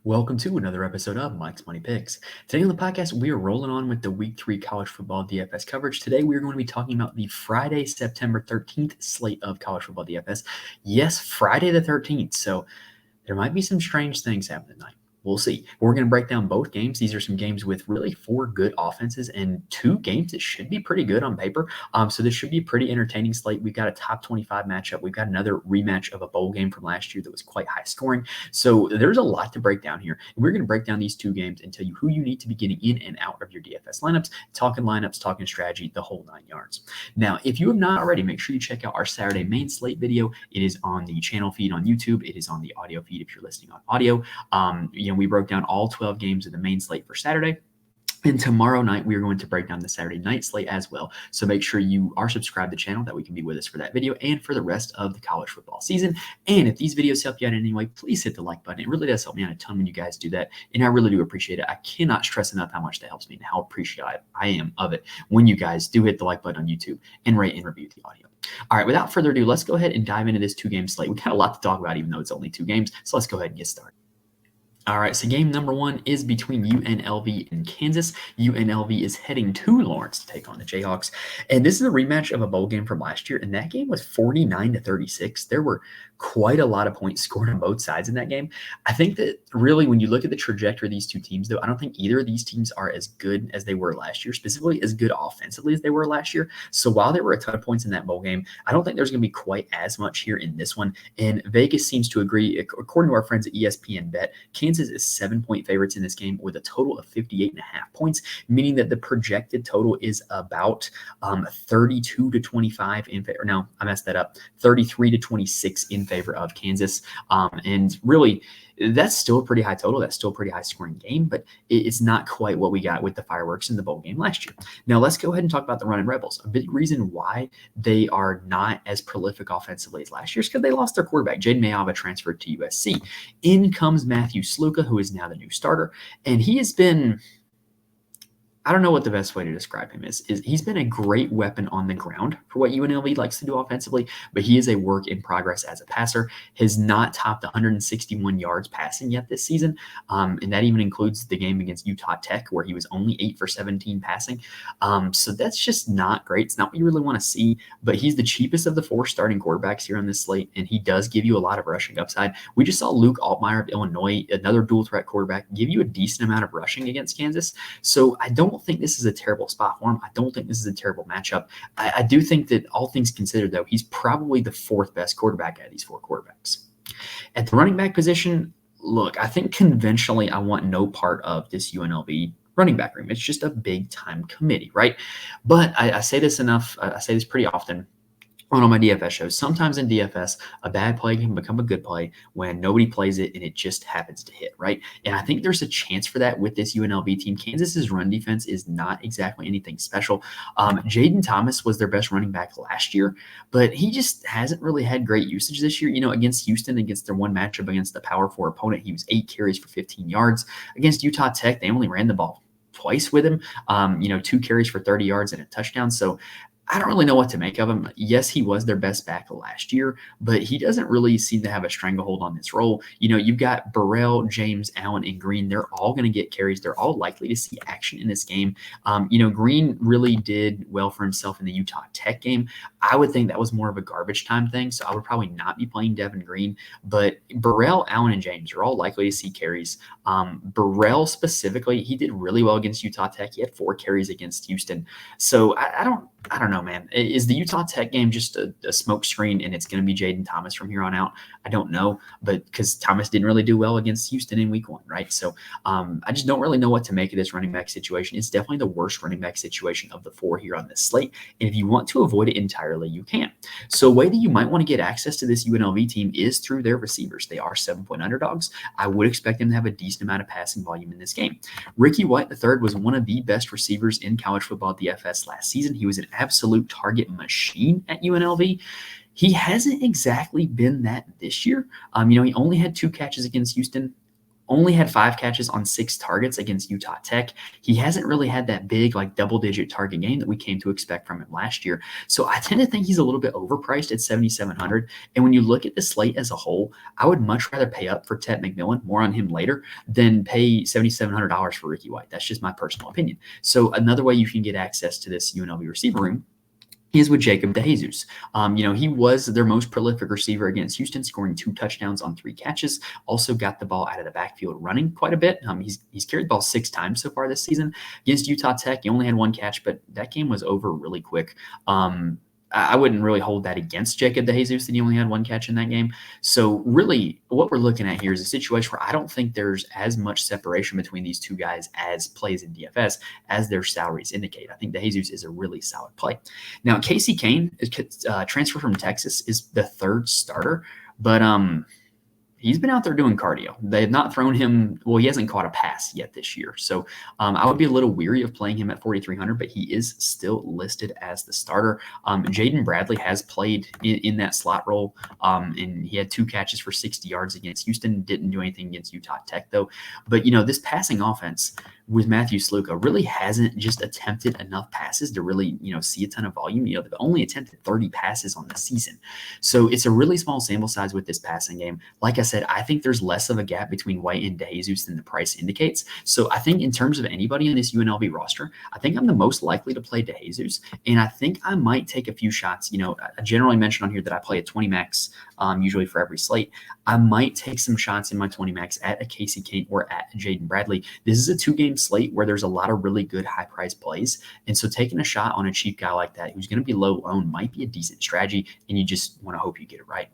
Welcome to another episode of Mike's Money Picks. Today on the podcast, we are rolling on with the Week 3 college football DFS coverage. Today, we are going to be talking about the Friday, September 13th slate of college football DFS. Yes, Friday the 13th. So there might be some strange things happening tonight. We'll see. We're going to break down both games. These are some games with really 4 good offenses and 2 games that should be pretty good on paper. So this should be a pretty entertaining slate. We've got a top 25 matchup. We've got another rematch of a bowl game from last year that was quite high scoring. So there's a lot to break down here. And we're going to break down these 2 games and tell you who you need to be getting in and out of your DFS lineups, talking strategy, the whole 9 yards. Now, if you have not already, make sure you check out our Saturday main slate video. It is on the channel feed on YouTube. It is on the audio feed if you're listening on audio. We broke down all 12 games of the main slate for Saturday. And tomorrow night, we are going to break down the Saturday night slate as well. So make sure you are subscribed to the channel that we can be with us for that video and for the rest of the college football season. And if these videos help you out in any way, please hit the like button. It really does help me out a ton when you guys do that. And I really do appreciate it. I cannot stress enough how much that helps me and how appreciative I am of it when you guys do hit the like button on YouTube and rate and review the audio. All right, without further ado, let's go ahead and dive into this 2-game slate. We got a lot to talk about, even though it's only 2 games. So let's go ahead and get started. All right, so game number 1 is between UNLV and Kansas. UNLV is heading to Lawrence to take on the Jayhawks. And this is a rematch of a bowl game from last year, and that game was 49-36. There were quite a lot of points scored on both sides in that game. I think that really when you look at the trajectory of these 2 teams, though, I don't think either of these teams are as good as they were last year, specifically as good offensively as they were last year. So while there were a ton of points in that bowl game, I don't think there's going to be quite as much here in this one. And Vegas seems to agree, according to our friends at ESPN Bet, Kansas is 7-point favorites in this game with a total of 58.5 points, meaning that the projected total is about 32-25 in favor. No, I messed that up. 33-26 in favor of Kansas. And really, that's still a pretty high total. That's still a pretty high scoring game, but it's not quite what we got with the fireworks in the bowl game last year. Now, let's go ahead and talk about the Running Rebels. A big reason why they are not as prolific offensively as last year is because they lost their quarterback. Jaden Mayava transferred to USC. In comes Matthew Sluka, who is now the new starter, and he has been, I don't know what the best way to describe him is he's been a great weapon on the ground for what UNLV likes to do offensively, but he is a work in progress as a passer. Has not topped 161 yards passing yet this season, and that even includes the game against Utah Tech where he was only 8 for 17 passing. So that's just not great. It's not what you really want to see, but he's the cheapest of the 4 starting quarterbacks here on this slate, and he does give you a lot of rushing upside. We just saw Luke Altmaier of Illinois, another dual threat quarterback, give you a decent amount of rushing against Kansas. So I don't think this is a terrible spot for him. I don't think this is a terrible matchup. I do think that all things considered, though, he's probably the 4th best quarterback out of these 4 quarterbacks. At the running back position, look, I think conventionally I want no part of this UNLV running back room. It's just a big-time committee, right? But I say this enough. I say this pretty often on all my DFS shows. Sometimes in DFS, a bad play can become a good play when nobody plays it and it just happens to hit, right? And I think there's a chance for that with this UNLV team. Kansas's run defense is not exactly anything special. Jaden Thomas was their best running back last year, but he just hasn't really had great usage this year. Against Houston, against their one matchup against the Power 4 opponent, he was 8 carries for 15 yards. Against Utah Tech, they only ran the ball twice with him, 2 carries for 30 yards and a touchdown. So I don't really know what to make of him. Yes, he was their best back last year, but he doesn't really seem to have a stranglehold on this role. You've got Burrell, James, Allen, and Green. They're all going to get carries. They're all likely to see action in this game. Green really did well for himself in the Utah Tech game. I would think that was more of a garbage time thing, so I would probably not be playing Devin Green. But Burrell, Allen, and James are all likely to see carries. Burrell specifically, he did really well against Utah Tech. He had 4 carries against Houston. So I don't know, man. Is the Utah Tech game just a smoke screen and it's going to be Jaden Thomas from here on out? I don't know, but because Thomas didn't really do well against Houston in week 1, right? So I just don't really know what to make of this running back situation. It's definitely the worst running back situation of the 4 here on this slate. And if you want to avoid it entirely, you can. So a way that you might want to get access to this UNLV team is through their receivers. They are 7-point underdogs. I would expect them to have a decent amount of passing volume in this game. Ricky White III was one of the best receivers in college football DFS last season. He was an absolute target machine at UNLV. He hasn't exactly been that this year. He only had 2 catches against Houston, only had 5 catches on 6 targets against Utah Tech. He hasn't really had that big, like, double-digit target game that we came to expect from him last year. So I tend to think he's a little bit overpriced at 7,700. And when you look at the slate as a whole, I would much rather pay up for Ted McMillan, more on him later, than pay $7,700 for Ricky White. That's just my personal opinion. So another way you can get access to this UNLV receiver room is with Jacob DeJesus. He was their most prolific receiver against Houston, scoring 2 touchdowns on 3 catches. Also got the ball out of the backfield running quite a bit. He's carried the ball 6 times so far this season. Against Utah Tech, he only had 1 catch, but that game was over really quick. I wouldn't really hold that against Jacob DeJesus that he only had 1 catch in that game. So really what we're looking at here is a situation where I don't think there's as much separation between these two guys as plays in DFS as their salaries indicate. I think DeJesus is a really solid play. Now, Casey Kane, transfer from Texas, is the 3rd starter, but he's been out there doing cardio. They have not thrown him. Well, he hasn't caught a pass yet this year. So I would be a little weary of playing him at 4,300, but he is still listed as the starter. Jaden Bradley has played in that slot role, and he had 2 catches for 60 yards against Houston. Didn't do anything against Utah Tech, though. But, this passing offense with Matthew Sluka really hasn't just attempted enough passes to really, see a ton of volume. They've only attempted 30 passes on the season. So it's a really small sample size with this passing game. Like I said, I think there's less of a gap between White and DeJesus than the price indicates. So I think in terms of anybody in this UNLV roster, I think I'm the most likely to play DeJesus. And I think I might take a few shots. I generally mention on here that I play a 20 max usually for every slate. I might take some shots in my 20 max at a Casey Kane or at Jaden Bradley. This is a 2-game slate where there's a lot of really good high price plays. And so taking a shot on a cheap guy like that who's going to be low owned might be a decent strategy, and you just want to hope you get it right.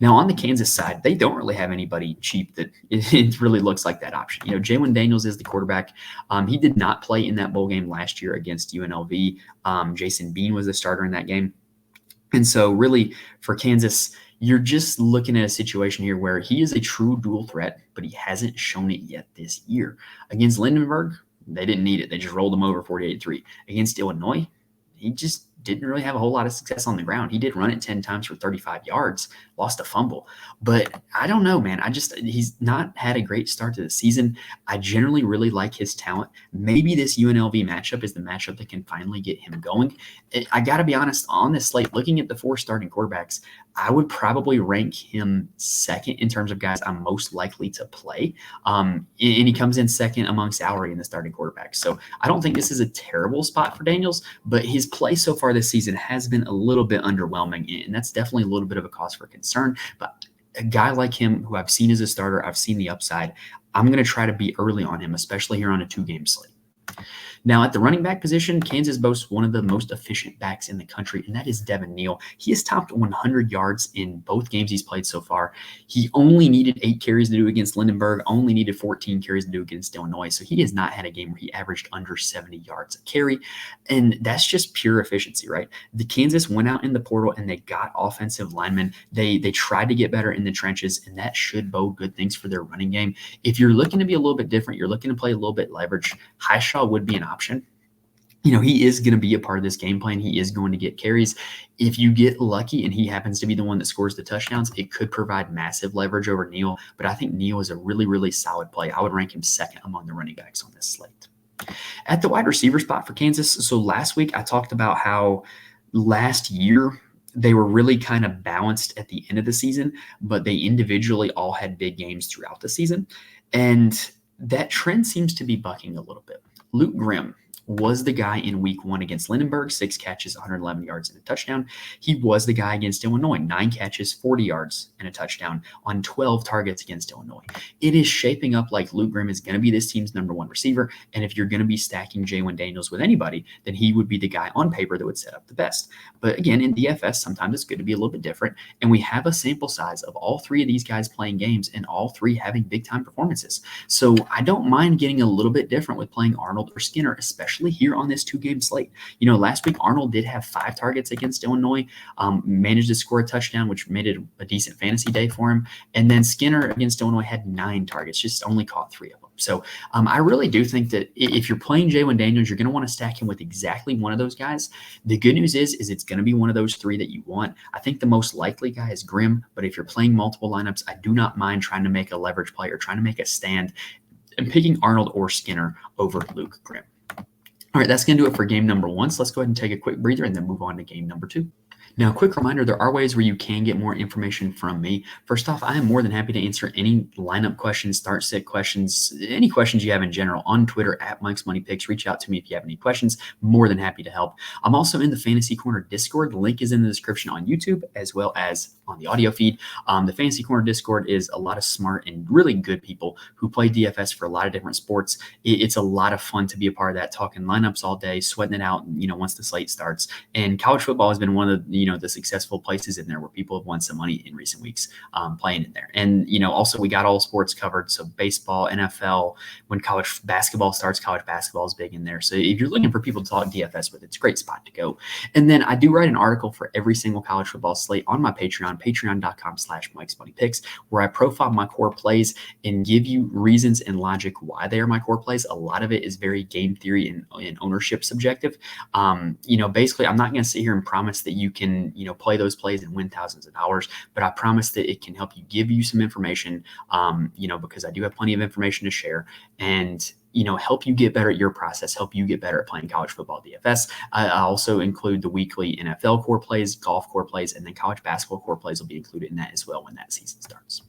Now, on the Kansas side, they don't really have anybody cheap that it really looks like that option. Jalen Daniels is the quarterback. He did not play in that bowl game last year against UNLV. Jason Bean was the starter in that game. And so really for Kansas, you're just looking at a situation here where he is a true dual threat, but he hasn't shown it yet this year. Against Lindenberg, they didn't need it. They just rolled him over 48-3. Against Illinois, he just didn't really have a whole lot of success on the ground. He did run it 10 times for 35 yards, lost a fumble. But I don't know, man. He's not had a great start to the season. I generally really like his talent. Maybe this UNLV matchup is the matchup that can finally get him going. I got to be honest, on this slate, looking at the 4 starting quarterbacks, I would probably rank him second in terms of guys I'm most likely to play. And he comes in second among salary in the starting quarterbacks. So I don't think this is a terrible spot for Daniels, but his play so far this season has been a little bit underwhelming, and that's definitely a little bit of a cause for concern. But a guy like him who I've seen as a starter, I've seen the upside, I'm going to try to be early on him, especially here on a 2-game slate. Now, at the running back position, Kansas boasts one of the most efficient backs in the country, and that is Devin Neal. He has topped 100 yards in both games he's played so far. He only needed 8 carries to do against Lindenberg, only needed 14 carries to do against Illinois. So he has not had a game where he averaged under 70 yards a carry, and that's just pure efficiency, right? The Kansas went out in the portal and they got offensive linemen. They tried to get better in the trenches, and that should bode good things for their running game. If you're looking to be a little bit different, you're looking to play a little bit leverage, Highshaw would be an option. He is going to be a part of this game plan. He is going to get carries. If you get lucky and he happens to be the one that scores the touchdowns, it could provide massive leverage over Neal. But I think Neal is a really, really solid play. I would rank him second among the running backs on this slate. At the wide receiver spot for Kansas, so last week I talked about how last year they were really kind of balanced at the end of the season, but they individually all had big games throughout the season. And that trend seems to be bucking a little bit. Luke Grimm was the guy in week 1 against Lindenberg, 6 catches, 111 yards and a touchdown. He was the guy against Illinois, 9 catches, 40 yards and a touchdown on 12 targets against Illinois. It is shaping up like Luke Grimm is going to be this team's number 1 receiver. And if you're going to be stacking Jalen Daniels with anybody, then he would be the guy on paper that would set up the best. But again, in DFS, sometimes it's good to be a little bit different. And we have a sample size of all 3 of these guys playing games and all 3 having big time performances. So I don't mind getting a little bit different with playing Arnold or Skinner, especially especially here on this 2-game slate. Last week Arnold did have 5 targets against Illinois, managed to score a touchdown, which made it a decent fantasy day for him. And then Skinner against Illinois had 9 targets, just only caught 3 of them. So I really do think that if you're playing Jalen Daniels, you're going to want to stack him with exactly one of those guys. The good news is it's going to be one of those 3 that you want. I think the most likely guy is Grimm, but if you're playing multiple lineups, I do not mind trying to make a leverage play or trying to make a stand and picking Arnold or Skinner over Luke Grimm. All right, that's going to do it for game number 1. So let's go ahead and take a quick breather and then move on to game number 2. Now, quick reminder, there are ways where you can get more information from me. First off, I am more than happy to answer any lineup questions, start sit questions, any questions you have in general on Twitter at Mike's Money Picks. Reach out to me if you have any questions. More than happy to help. I'm also in the Fantasy Corner Discord. The link is in the description on YouTube as well as on the audio feed. The Fantasy Corner Discord is a lot of smart and really good people who play DFS for a lot of different sports. It's a lot of fun to be a part of that, talking lineups all day, sweating it out, once the slate starts. And college football has been one of the, the successful places in there where people have won some money in recent weeks playing in there. And, also we got all sports covered. So baseball, NFL, when college basketball starts, college basketball is big in there. So if you're looking for people to talk DFS with, it's a great spot to go. And then I do write an article for every single college football slate on my Patreon, patreon.com/Mike's Money Picks, where I profile my core plays and give you reasons and logic why they are my core plays. A lot of it is very game theory and ownership subjective. Basically, I'm not going to sit here and promise that you can, play those plays and win thousands of dollars, but I promise that it can help you, give you some information, because I do have plenty of information to share, and help you get better at your process, help you get better at playing college football DFS. I also include the weekly NFL core plays, golf core plays, and then college basketball core plays will be included in that as well when that season starts.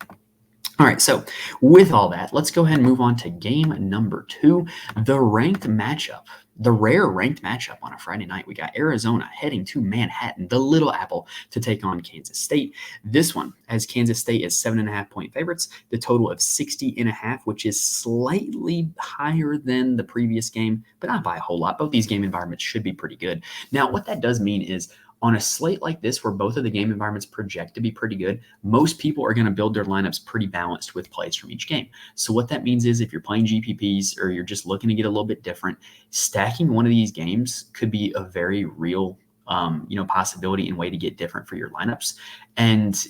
All right, so with all that, let's go ahead and move on to game number 2, the ranked matchup. The rare ranked matchup on a Friday night. We got Arizona heading to Manhattan, the Little Apple, to take on Kansas State. This one has Kansas State as 7.5-point favorites, the total of 60.5, which is slightly higher than the previous game, but not by a whole lot. Both these game environments should be pretty good. Now, what that does mean is on a slate like this, where both of the game environments project to be pretty good, most people are going to build their lineups pretty balanced with plays from each game. So what that means is if you're playing GPPs or you're just looking to get a little bit different, stacking one of these games could be a very real, possibility and way to get different for your lineups. And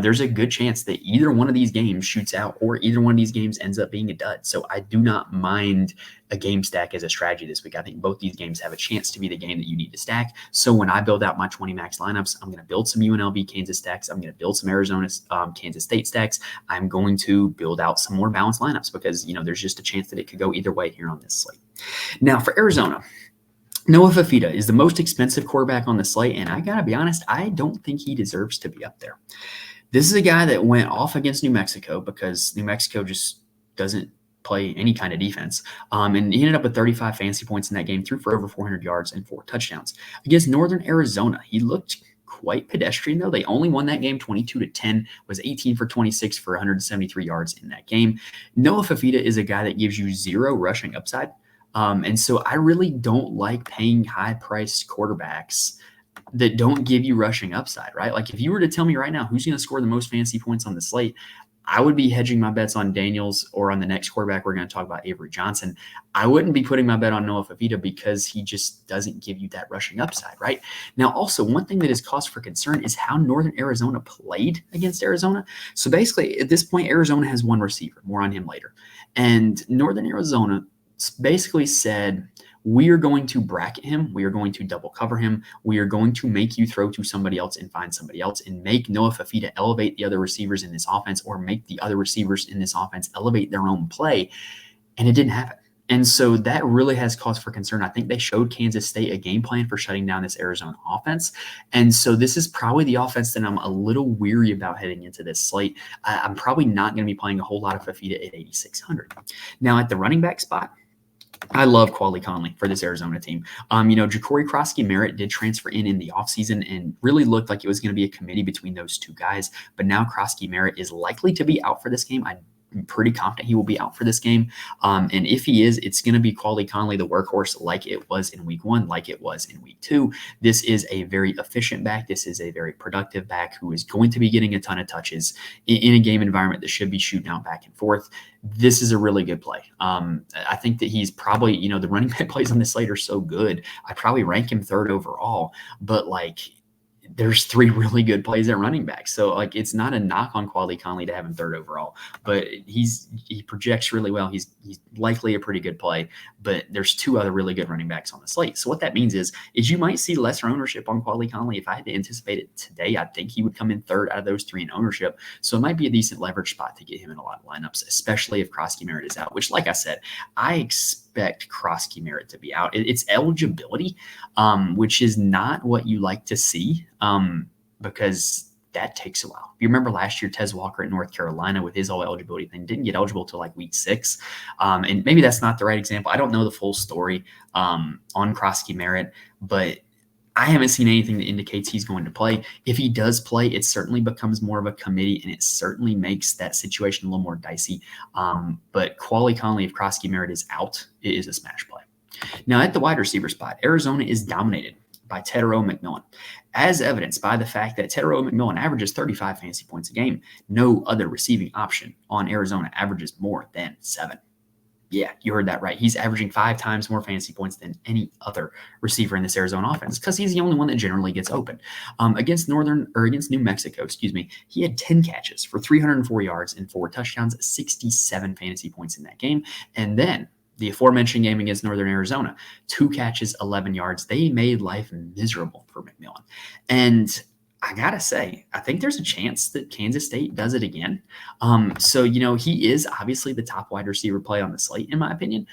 there's a good chance that either one of these games shoots out or either one of these games ends up being a dud. So I do not mind a game stack as a strategy this week. I think both these games have a chance to be the game that you need to stack. So when I build out my 20 max lineups, I'm going to build some UNLV Kansas stacks. I'm going to build some Arizona Kansas State stacks. I'm going to build out some more balanced lineups because, there's just a chance that it could go either way here on this slate. Now for Arizona, Noah Fifita is the most expensive quarterback on the slate, and I got to be honest, I don't think he deserves to be up there. This is a guy that went off against New Mexico because New Mexico just doesn't play any kind of defense. And he ended up with 35 fantasy points in that game, threw for over 400 yards and 4 touchdowns. Against Northern Arizona, he looked quite pedestrian, though. They only won that game 22-10, was 18 for 26 for 173 yards in that game. Noah Fifita is a guy that gives you 0 rushing upside. And so I really don't like paying high-priced quarterbacks that don't give you rushing upside, right? Like if you were to tell me right now who's going to score the most fantasy points on the slate, I would be hedging my bets on Daniels or on the next quarterback. We're going to talk about Avery Johnson. I wouldn't be putting my bet on Noah Fifita because he just doesn't give you that rushing upside, right? Now, also, one thing that is cause for concern is how Northern Arizona played against Arizona. So basically, at this point, Arizona has one receiver. More on him later. And Northern Arizona basically said, we are going to bracket him. We are going to double cover him. We are going to make you throw to somebody else and find somebody else and make Noah Fifita elevate the other receivers in this offense or make the other receivers in this offense elevate their own play. And it didn't happen. And so that really has cause for concern. I think they showed Kansas State a game plan for shutting down this Arizona offense. And so this is probably the offense that I'm a little weary about heading into this slate. I'm probably not going to be playing a whole lot of Fifita at 8,600. Now at the running back spot, I love Quali Conley for this Arizona team. Ja'Cory Krosky-Merritt did transfer in the offseason and really looked like it was going to be a committee between those two guys. But now Krosky-Merritt is likely to be out for this game. I pretty confident he will be out for this game. And if he is, it's going to be Quali Conley, the workhorse, like it was in week 1, like it was in week 2. This is a very efficient back. This is a very productive back who is going to be getting a ton of touches in a game environment that should be shooting out back and forth. This is a really good play. I think that he's probably, the running back plays on this slate are so good. I probably rank him 3rd overall, but there's 3 really good plays at running back. So it's not a knock on Quali Conley to have him 3rd overall, but he projects really well. He's likely a pretty good play, but there's 2 other really good running backs on the slate. So what that means is you might see lesser ownership on Quali Conley. If I had to anticipate it today, I think he would come in 3rd out of those 3 in ownership. So it might be a decent leverage spot to get him in a lot of lineups, especially if Krosky Merritt is out, which, like I said, I expect Krosky Merritt to be out. It's eligibility, which is not what you like to see, because that takes a while. You remember last year, Tez Walker at North Carolina with his all eligibility thing didn't get eligible till week 6. And maybe that's not the right example. I don't know the full story on Krosky Merritt, but I haven't seen anything that indicates he's going to play. If he does play, it certainly becomes more of a committee, and it certainly makes that situation a little more dicey. But Quali Conley, if Krosky Merritt is out, it is a smash play. Now, at the wide receiver spot, Arizona is dominated by Tetairoa McMillan, as evidenced by the fact that Tetairoa McMillan averages 35 fantasy points a game. No other receiving option on Arizona averages more than 7. Yeah, you heard that right. He's averaging 5 times more fantasy points than any other receiver in this Arizona offense because he's the only one that generally gets open. Against New Mexico, he had 10 catches for 304 yards and 4 touchdowns, 67 fantasy points in that game. And then the aforementioned game against Northern Arizona, 2 catches, 11 yards. They made life miserable for McMillan. And I got to say, I think there's a chance that Kansas State does it again. So he is obviously the top wide receiver play on the slate, in my opinion,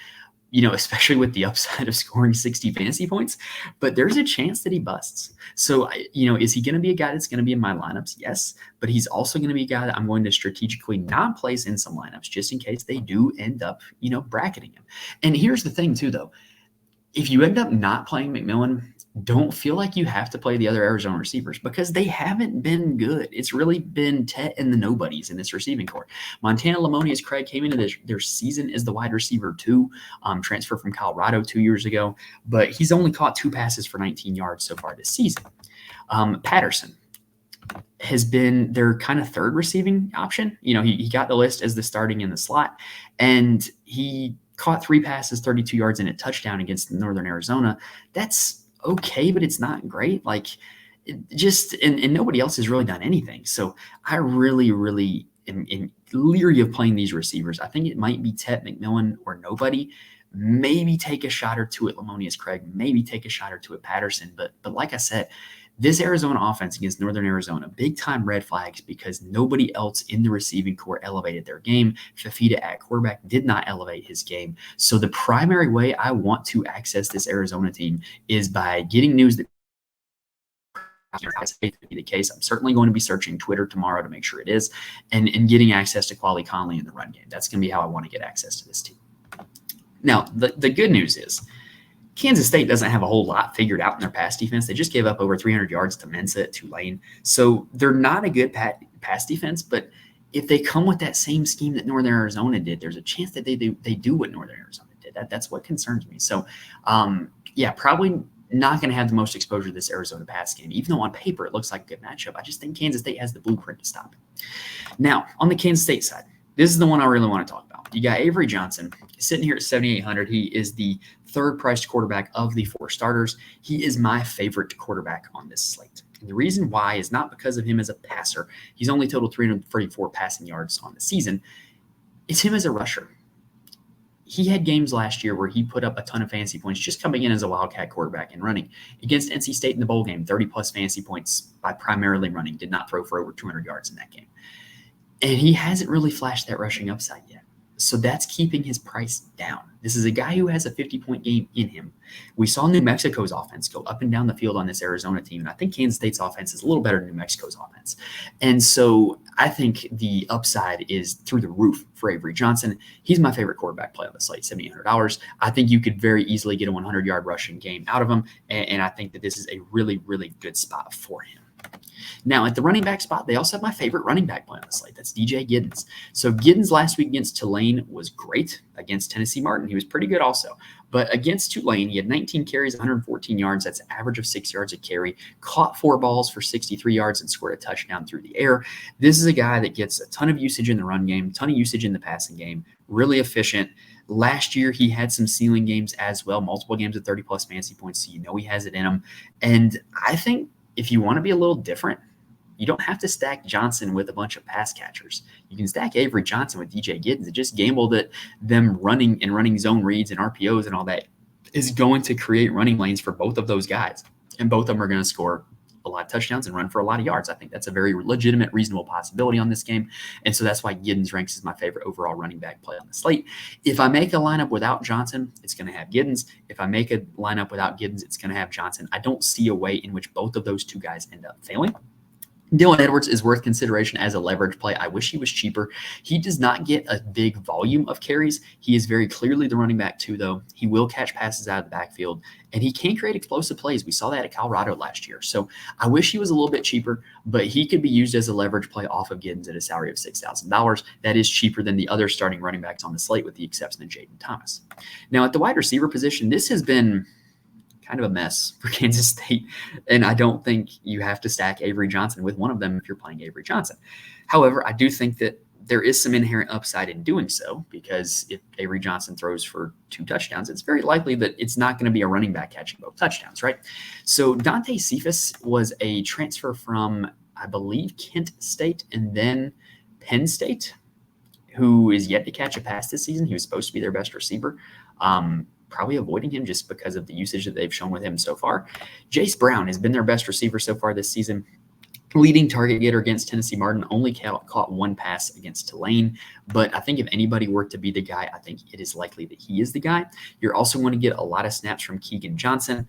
especially with the upside of scoring 60 fantasy points. But there's a chance that he busts. So, is he going to be a guy that's going to be in my lineups? Yes. But he's also going to be a guy that I'm going to strategically not place in some lineups just in case they do end up, bracketing him. And here's the thing, too, though. If you end up not playing McMillan, don't feel like you have to play the other Arizona receivers because they haven't been good. It's really been Tet and the nobodies in this receiving corps. Montana Lamonius Craig came into their season as the wide receiver 2, transfer from Colorado 2 years ago, but he's only caught 2 passes for 19 yards so far this season. Patterson has been their kind of 3rd receiving option. He got the list as the starting in the slot, and he caught 3 passes, 32 yards, and a touchdown against Northern Arizona. That's okay, but it's not great. And nobody else has really done anything. So I really, really am leery of playing these receivers. I think it might be Tet, McMillan, or nobody. Maybe take a shot or 2 at Lamonius Craig. Maybe take a shot or 2 at Patterson. But like I said, this Arizona offense against Northern Arizona, big-time red flags because nobody else in the receiving corps elevated their game. Fafita at quarterback did not elevate his game. So the primary way I want to access this Arizona team is by getting news that to be the case. I'm certainly going to be searching Twitter tomorrow to make sure it is, and getting access to Quali Conley in the run game. That's going to be how I want to get access to this team. Now, the good news is Kansas State doesn't have a whole lot figured out in their pass defense. They just gave up over 300 yards to Mensa at Tulane. So they're not a good pass defense, but if they come with that same scheme that Northern Arizona did, there's a chance that they do what Northern Arizona did. That's what concerns me. So, probably not going to have the most exposure to this Arizona pass game, even though on paper it looks like a good matchup. I just think Kansas State has the blueprint to stop it. Now, on the Kansas State side, this is the one I really want to talk about. You got Avery Johnson sitting here at 7,800. He is the 3rd priced quarterback of the 4 starters. He is my favorite quarterback on this slate. And the reason why is not because of him as a passer. He's only totaled 334 passing yards on the season. It's him as a rusher. He had games last year where he put up a ton of fantasy points just coming in as a Wildcat quarterback and running. Against NC State in the bowl game, 30-plus fantasy points by primarily running. Did not throw for over 200 yards in that game. And he hasn't really flashed that rushing upside yet. So that's keeping his price down. This is a guy who has a 50-point game in him. We saw New Mexico's offense go up and down the field on this Arizona team, and I think Kansas State's offense is a little better than New Mexico's offense. And so I think the upside is through the roof for Avery Johnson. He's my favorite quarterback play on the slate, $7,800. I think you could very easily get a 100-yard rushing game out of him, and I think that this is a really, really good spot for him. Now, at the running back spot, they also have my favorite running back play on the slate. That's DJ Giddens. So Giddens last week against Tulane was great. Against Tennessee Martin, he was pretty good also. But against Tulane, he had 19 carries, 114 yards. That's an average of 6 yards a carry. Caught 4 balls for 63 yards and scored a touchdown through the air. This is a guy that gets a ton of usage in the run game, ton of usage in the passing game, really efficient. Last year, he had some ceiling games as well, multiple games of 30-plus fantasy points, so you know he has it in him. And I think if you want to be a little different, you don't have to stack Johnson with a bunch of pass catchers. You can stack Avery Johnson with DJ Giddens and just gamble that them running zone reads and RPOs and all that is going to create running lanes for both of those guys. And both of them are going to score a lot of touchdowns and run for a lot of yards. I think that's a very legitimate, reasonable possibility on this game. And so that's why Giddens ranks as my favorite overall running back play on the slate. If I make a lineup without Johnson, it's going to have Giddens. If I make a lineup without Giddens, it's going to have Johnson. I don't see a way in which both of those two guys end up failing. Dylan Edwards is worth consideration as a leverage play. I wish he was cheaper. He does not get a big volume of carries. He is very clearly the running back too, though. He will catch passes out of the backfield, and he can create explosive plays. We saw that at Colorado last year. So I wish he was a little bit cheaper, but he could be used as a leverage play off of Giddens at a salary of $6,000. That is cheaper than the other starting running backs on the slate, with the exception of Jaden Thomas. Now, at the wide receiver position, this has been kind of a mess for Kansas State, and I don't think you have to stack Avery Johnson with one of them if you're playing Avery Johnson. However, I do think that there is some inherent upside in doing so, because if Avery Johnson throws for 2 touchdowns, it's very likely that it's not going to be a running back catching both touchdowns, right? So Dante Cephas was a transfer from, I believe, Kent State and then Penn State, who is yet to catch a pass this season. He was supposed to be their best receiver. Probably avoiding him just because of the usage that they've shown with him so far. Jace Brown has been their best receiver so far this season. Leading target getter against Tennessee Martin, only caught 1 pass against Tulane. But I think if anybody were to be the guy, I think it is likely that he is the guy. You're also going to get a lot of snaps from Keegan Johnson.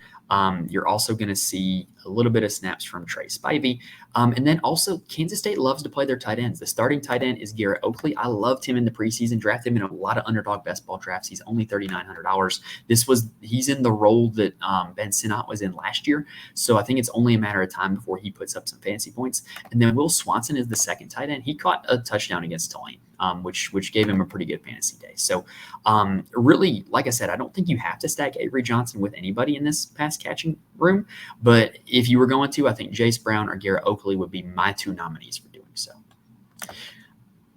You're also going to see a little bit of snaps from Trey Spivey. And then also Kansas State loves to play their tight ends. The starting tight end is Garrett Oakley. I loved him in the preseason, drafted him in a lot of underdog best ball drafts. He's only $3,900. He's in the role that Ben Sinnott was in last year. So I think it's only a matter of time before he puts up some fantasy points. And then Will Swanson is the second tight end. He caught a touchdown against Tulane, which gave him a pretty good fantasy day. So really, like I said, I don't think you have to stack Avery Johnson with anybody in this pass catching room. But if you were going to, I think Jace Brown or Garrett Oakley would be my 2 nominees for doing so.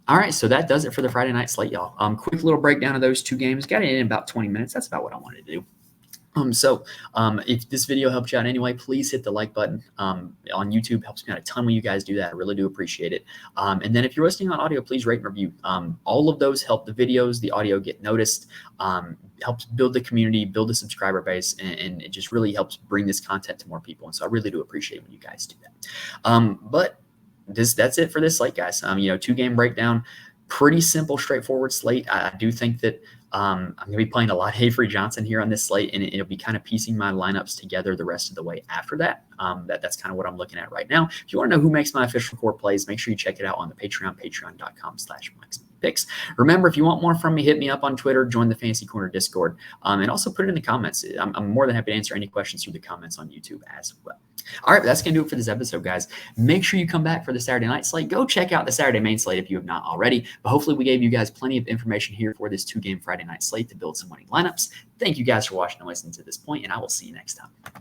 All right, so that does it for the Friday night slate, y'all. Quick little breakdown of those 2 games. Got it in about 20 minutes. That's about what I wanted to do. If this video helped you out anyway, please hit the like button on YouTube. Helps me out a ton when you guys do that. I really do appreciate it. And then if you're listening on audio, please rate and review. All of those help the videos, the audio get noticed, helps build the community, build a subscriber base, and it just really helps bring this content to more people. And so I really do appreciate when you guys do that. But that's it for this slate, guys. 2-game breakdown, pretty simple, straightforward slate. I do think that I'm going to be playing a lot of Avery Johnson here on this slate, and it'll be kind of piecing my lineups together the rest of the way after that. That's kind of what I'm looking at right now. If you want to know who makes my official core plays, make sure you check it out on the Patreon, patreon.com/MikeSmithPicks. Remember, if you want more from me, hit me up on Twitter, join the Fantasy Corner Discord, and also put it in the comments. I'm more than happy to answer any questions through the comments on YouTube as well. All right, that's going to do it for this episode, guys. Make sure you come back for the Saturday night slate. Go check out the Saturday main slate if you have not already. But hopefully we gave you guys plenty of information here for this 2-game Friday night slate to build some winning lineups. Thank you guys for watching and listening to this point, and I will see you next time.